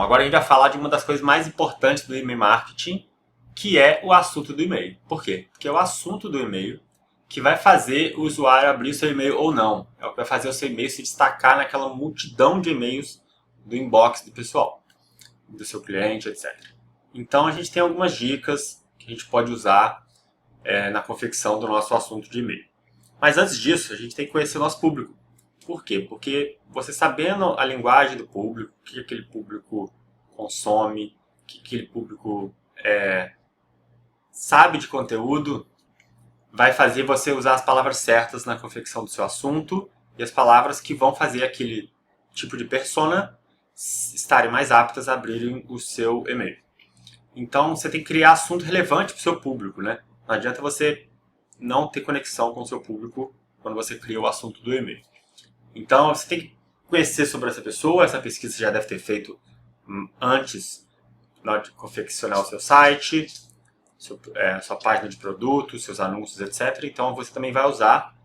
agora a gente vai falar de uma das coisas mais importantes do e-mail marketing, que é o assunto do e-mail. Por quê? Porque é o assunto do e-mail que vai fazer o usuário abrir o seu e-mail ou não. É o que vai fazer o seu e-mail se destacar naquela multidão de e-mails do inbox do pessoal, do seu cliente, etc. Então a gente tem algumas dicas que a gente pode usar na confecção do nosso assunto de e-mail. Mas antes disso, a gente tem que conhecer o nosso público. Por quê? Porque você sabendo a linguagem do público, o que aquele público consome, o que aquele público sabe de conteúdo, vai fazer você usar as palavras certas na confecção do seu assunto e as palavras que vão fazer aquele tipo de persona estarem mais aptas a abrirem o seu e-mail. Então, você tem que criar assunto relevante para o seu público, né? Não adianta você não ter conexão com o seu público quando você cria o assunto do e-mail. Então, você tem que conhecer sobre essa pessoa, essa pesquisa você já deve ter feito antes de confeccionar o seu site, sua página de produto, seus anúncios, etc. Então, você também vai usar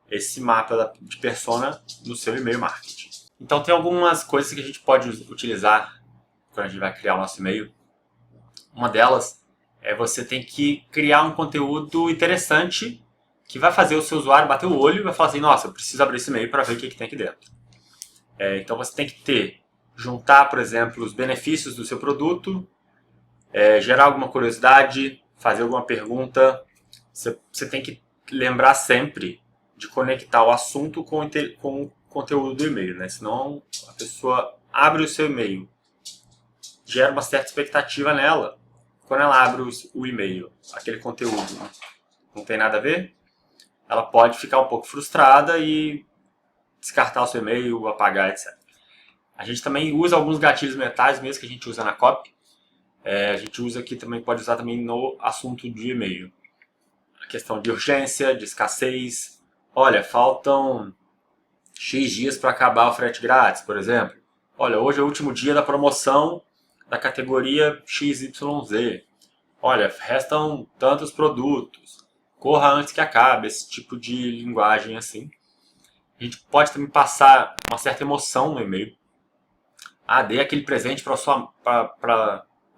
esse mapa de persona no seu e-mail marketing. Então, tem algumas coisas que a gente pode utilizar quando a gente vai criar o nosso e-mail. Uma delas é você tem que criar um conteúdo interessante que vai fazer o seu usuário bater o olho e vai falar assim, nossa, eu preciso abrir esse e-mail para ver o que tem aqui dentro. Então você tem que juntar, por exemplo, os benefícios do seu produto, gerar alguma curiosidade, fazer alguma pergunta. Você tem que lembrar sempre de conectar o assunto com o conteúdo do e-mail, né? Senão a pessoa abre o seu e-mail, gera uma certa expectativa nela. Quando ela abre o e-mail, aquele conteúdo não tem nada a ver, ela pode ficar um pouco frustrada e descartar o seu e-mail, apagar, etc. A gente também usa alguns gatilhos mentais, mesmo que a gente usa na copy. A gente usa aqui também, pode usar também no assunto de e-mail. A questão de urgência, de escassez. Olha, faltam X dias para acabar o frete grátis, por exemplo. Olha, hoje é o último dia da promoção da categoria XYZ. Olha, restam tantos produtos. Corra antes que acabe, esse tipo de linguagem assim. A gente pode também passar uma certa emoção no e-mail. Dê aquele presente para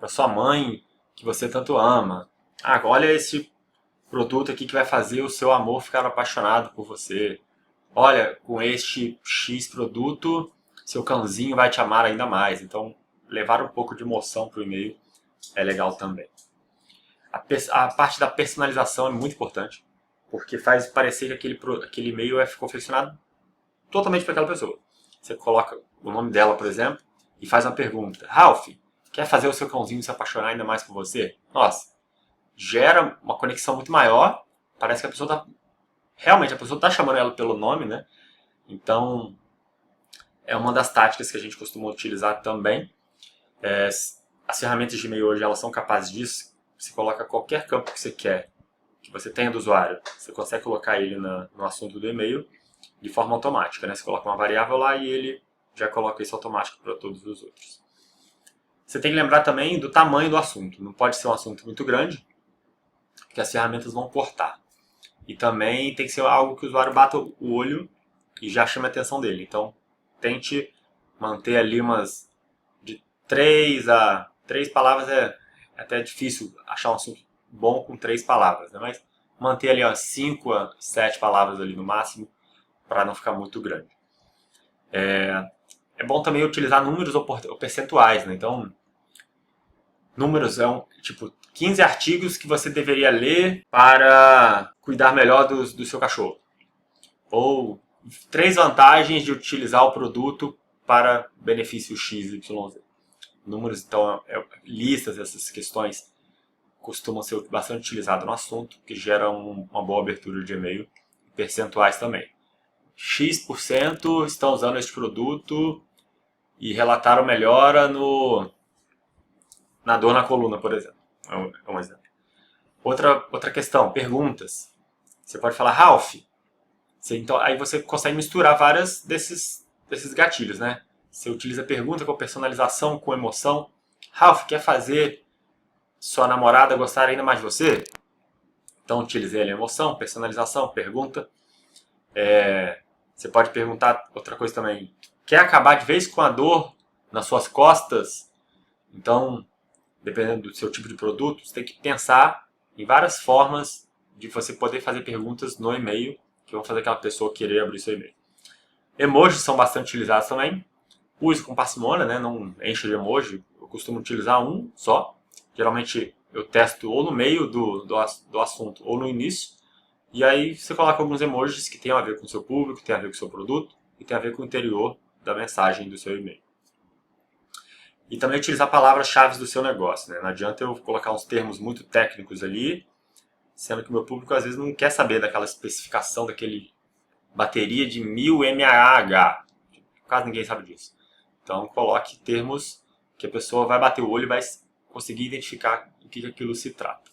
sua mãe que você tanto ama. Olha esse produto aqui que vai fazer o seu amor ficar apaixonado por você. Olha, com este X produto, seu cãozinho vai te amar ainda mais. Então, levar um pouco de emoção para o e-mail é legal também. A parte da personalização é muito importante, porque faz parecer que aquele e-mail é confeccionado totalmente para aquela pessoa. Você coloca o nome dela, por exemplo, e faz uma pergunta. Ralph, quer fazer o seu cãozinho se apaixonar ainda mais por você? Nossa, gera uma conexão muito maior. Parece que a pessoa realmente, a pessoa está chamando ela pelo nome, né? Então, é uma das táticas que a gente costuma utilizar também. As ferramentas de e-mail hoje, elas são capazes disso. Você coloca qualquer campo que você quer, que você tenha do usuário, você consegue colocar ele no assunto do e-mail de forma automática, né? Você coloca uma variável lá e ele já coloca isso automático para todos os outros. Você tem que lembrar também do tamanho do assunto. Não pode ser um assunto muito grande, que as ferramentas vão cortar. E também tem que ser algo que o usuário bata o olho e já chame a atenção dele. Então, tente manter ali umas de 3 palavras. É até difícil achar um assunto bom com 3 palavras, né? Mas manter ali 5 a 7 palavras ali no máximo, para não ficar muito grande. É bom também utilizar números ou percentuais, né? Então, números tipo 15 artigos que você deveria ler para cuidar melhor do seu cachorro. Ou 3 vantagens de utilizar o produto para benefício XYZ. Números, então, listas, essas questões costumam ser bastante utilizadas no assunto, que geram uma boa abertura de e-mail. Percentuais também. X% estão usando este produto e relataram melhora na dor na coluna, por exemplo. É um exemplo. Outra questão, perguntas. Você pode falar, Ralph. Então, aí você consegue misturar várias desses gatilhos, né? Você utiliza pergunta com personalização, com emoção. Ralph, quer fazer sua namorada gostar ainda mais de você? Então, utilizei a emoção, personalização, pergunta. Você pode perguntar outra coisa também. Quer acabar de vez com a dor nas suas costas? Então, dependendo do seu tipo de produto, você tem que pensar em várias formas de você poder fazer perguntas no e-mail que vão fazer aquela pessoa querer abrir seu e-mail. Emojis são bastante utilizados também. Use com parcimônia, né? Não enche de emoji. Eu costumo utilizar um só. Geralmente eu testo ou no meio do assunto ou no início. E aí você coloca alguns emojis que tem a ver com o seu público, tem a ver com o seu produto e tem a ver com o interior da mensagem do seu e-mail. E também utilizar palavras-chave do seu negócio, né? Não adianta eu colocar uns termos muito técnicos ali, sendo que o meu público às vezes não quer saber daquela especificação daquele bateria de 1000 mAh. Quase ninguém sabe disso. Então coloque termos que a pessoa vai bater o olho e vai conseguir identificar do que aquilo se trata.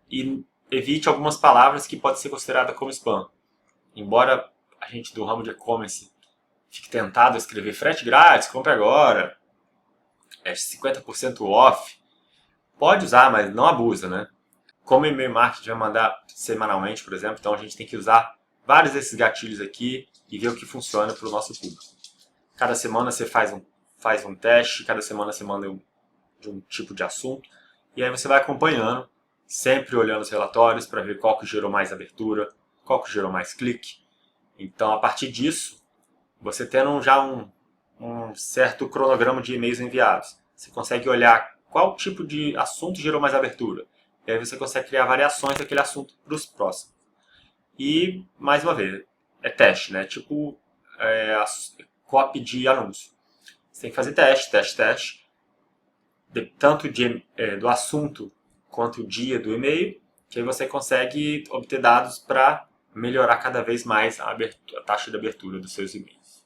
E evite algumas palavras que podem ser consideradas como spam. Embora a gente do ramo de e-commerce fique tentado a escrever frete grátis, compre agora, 50% off, pode usar, mas não abusa, né? Como o e-mail marketing vai mandar semanalmente, por exemplo, então a gente tem que usar vários desses gatilhos aqui e ver o que funciona para o nosso público. Cada semana você faz um teste, cada semana você manda de um tipo de assunto, e aí você vai acompanhando, sempre olhando os relatórios para ver qual que gerou mais abertura, qual que gerou mais clique. Então, a partir disso, você tendo já um certo cronograma de e-mails enviados, você consegue olhar qual tipo de assunto gerou mais abertura. E aí você consegue criar variações daquele assunto para os próximos. E, mais uma vez, é teste, né? Tipo copy de anúncio. Você tem que fazer teste, tanto do assunto quanto o dia do e-mail, que aí você consegue obter dados para melhorar cada vez mais a taxa de abertura dos seus e-mails.